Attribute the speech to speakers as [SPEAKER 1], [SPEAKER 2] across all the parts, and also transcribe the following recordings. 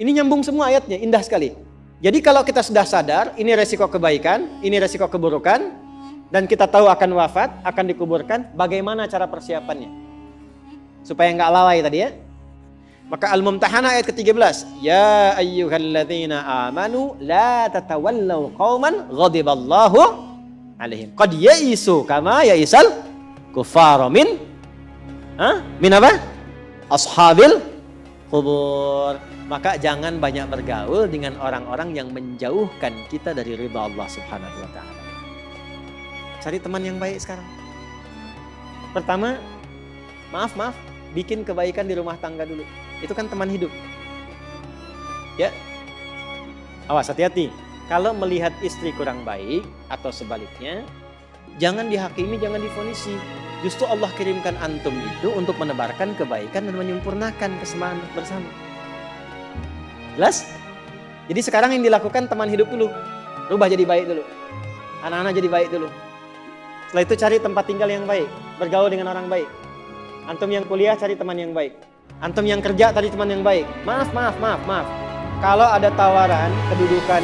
[SPEAKER 1] Ini nyambung semua ayatnya, indah sekali. Jadi kalau kita sudah sadar, ini resiko kebaikan, ini resiko keburukan, dan kita tahu akan wafat, akan dikuburkan, bagaimana cara persiapannya? Supaya nggak lalai tadi ya. Maka Al-Mumtahanah ayat ke-13. Ya ayyuhalladzina amanu la tatawallaw qauman ghadiballahu alaihim. Qad ya'isu kama ya'isal kuffara min apa? Ashabil qubur. Maka jangan banyak bergaul dengan orang-orang yang menjauhkan kita dari ridha Allah Subhanahu wa taala. Cari teman yang baik sekarang. Pertama, maaf, bikin kebaikan di rumah tangga dulu. Itu kan teman hidup. Ya. Awas, hati-hati. Kalau melihat istri kurang baik atau sebaliknya, jangan dihakimi, jangan difonisi. Justru Allah kirimkan antum itu untuk menebarkan kebaikan dan menyempurnakan kesemaan bersama. Jelas? Jadi sekarang yang dilakukan teman hidup dulu. Rubah jadi baik dulu. Anak-anak jadi baik dulu. Setelah itu cari tempat tinggal yang baik. Bergaul dengan orang baik. Antum yang kuliah cari teman yang baik. Antum yang kerja cari teman yang baik. Maaf. Kalau ada tawaran, kedudukan,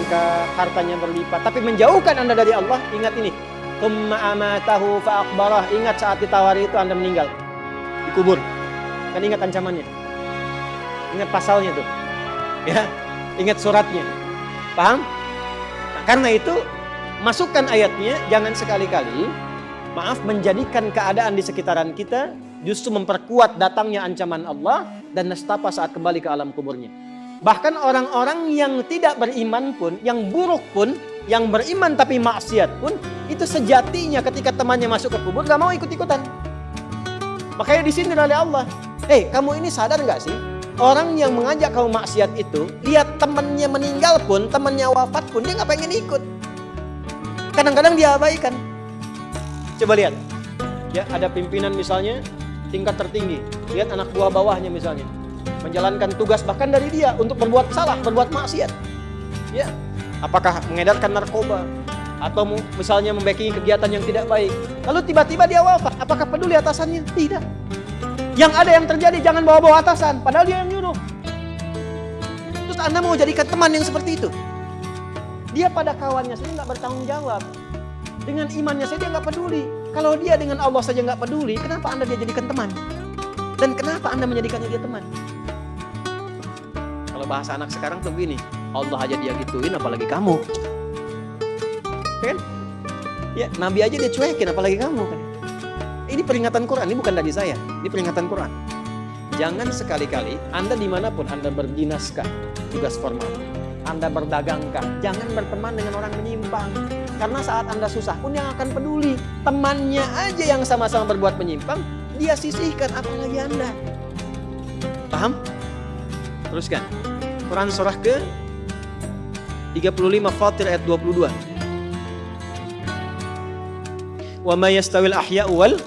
[SPEAKER 1] hartanya berlipat, tapi menjauhkan Anda dari Allah, ingat ini. Tsumma amatahu fa aqbarah. Ingat saat ditawari itu Anda meninggal. Dikubur. Kan ingat ancamannya. Ingat pasalnya tuh. Ya, ingat suratnya. Paham? Nah, karena itu masukkan ayatnya, jangan sekali-kali menjadikan keadaan di sekitaran kita justru memperkuat datangnya ancaman Allah dan nestapa saat kembali ke alam kuburnya. Bahkan orang-orang yang tidak beriman pun, yang buruk pun, yang beriman tapi maksiat pun, itu sejatinya ketika temannya masuk ke kubur gak mau ikut-ikutan. Makanya disindir oleh Allah. Kamu ini sadar gak sih? Orang yang mengajak kamu maksiat itu, lihat temannya meninggal pun, temannya wafat pun, dia gak pengen ikut. Kadang-kadang dia abaikan. Coba lihat. Ya, ada pimpinan misalnya, tingkat tertinggi. Lihat anak buah bawahnya misalnya. Menjalankan tugas bahkan dari dia untuk berbuat salah, berbuat maksiat. Ya, apakah mengedarkan narkoba atau misalnya membacking kegiatan yang tidak baik. Lalu tiba-tiba dia wafat, apakah peduli atasannya? Tidak. Yang ada yang terjadi jangan bawa-bawa atasan, padahal dia yang nyuruh. Terus Anda mau jadikan teman yang seperti itu? Dia pada kawannya saja nggak bertanggung jawab. Dengan imannya saja dia nggak peduli. Kalau dia dengan Allah saja nggak peduli, kenapa Anda dia jadikan teman? Dan kenapa Anda menjadikannya dia teman? Kalau bahasa anak sekarang tuh begini, Allah aja dia gituin, apalagi kamu. Kan? Ya, Nabi aja dia cuekin, apalagi kamu kan? Ini peringatan Quran, ini bukan dari saya. Ini peringatan Quran. Jangan sekali-kali Anda dimanapun Anda berdinaskah, tugas formal, Anda berdagangkah, jangan berteman dengan orang menyimpang. Karena saat Anda susah pun yang akan peduli. Temannya aja yang sama-sama berbuat menyimpang, dia sisihkan, apalagi Anda. Paham? Teruskan. Quran surah ke 35 Fatir ayat 22. Wa ma yastawil ahya'u wal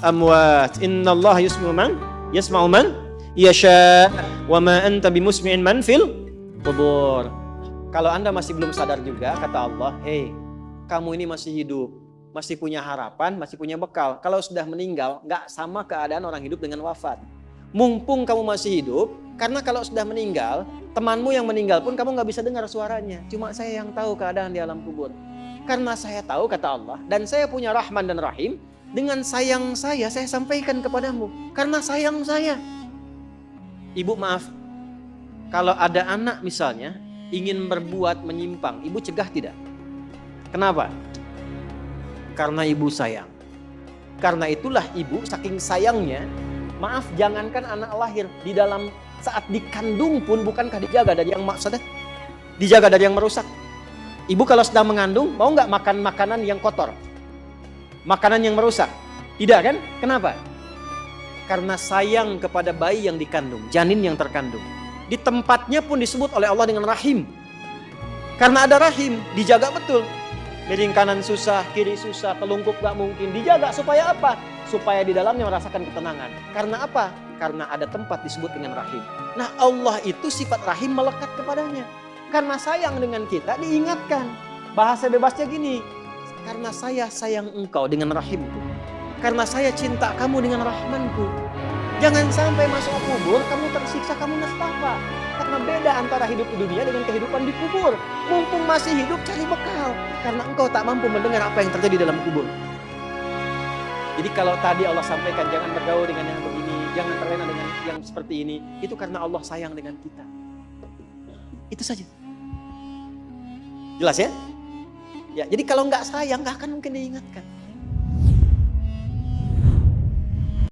[SPEAKER 1] amwat innallaha yasma'u man yasha wa ma anta bimusmi'in man fil qubur. Kalau Anda masih belum sadar juga, kata Allah, kamu ini masih hidup, masih punya harapan, masih punya bekal. Kalau sudah meninggal, nggak sama keadaan orang hidup dengan wafat. Mumpung kamu masih hidup, karena kalau sudah meninggal, temanmu yang meninggal pun kamu nggak bisa dengar suaranya. Cuma saya yang tahu keadaan di alam kubur. Karena saya tahu, kata Allah, dan saya punya Rahman dan Rahim, dengan sayang saya sampaikan kepadamu. Karena sayang saya. Ibu maaf, kalau ada anak misalnya, ingin berbuat menyimpang, ibu cegah tidak? Kenapa? Karena ibu sayang. Karena itulah ibu saking sayangnya, maaf, jangankan anak lahir, di dalam saat dikandung pun bukankah dijaga dari yang maksudnya? Dijaga dari yang merusak. Ibu kalau sedang mengandung, mau nggak makan makanan yang kotor? Makanan yang merusak? Tidak kan? Kenapa? Karena sayang kepada bayi yang dikandung, janin yang terkandung. Di tempatnya pun disebut oleh Allah dengan rahim. Karena ada rahim, dijaga betul. Miring kanan susah, kiri susah, telungkup gak mungkin. Dijaga supaya apa? Supaya di dalamnya merasakan ketenangan. Karena apa? Karena ada tempat disebut dengan rahim. Nah, Allah itu sifat rahim melekat kepadanya. Karena sayang dengan kita, diingatkan. Bahasa bebasnya gini, karena saya sayang engkau dengan rahimku. Karena saya cinta kamu dengan rahmanku. Jangan sampai masuk kubur, kamu tersiksa, kamu nestapa. Karena karena beda antara hidup di dunia dengan kehidupan di kubur. Mumpung masih hidup, cari bekal. Karena engkau tak mampu mendengar apa yang terjadi dalam kubur. Jadi kalau tadi Allah sampaikan jangan bergaul dengan yang begini, jangan terlena dengan yang seperti ini, itu karena Allah sayang dengan kita. Itu saja. Jelas ya? Ya, jadi kalau nggak sayang nggak akan mungkin diingatkan.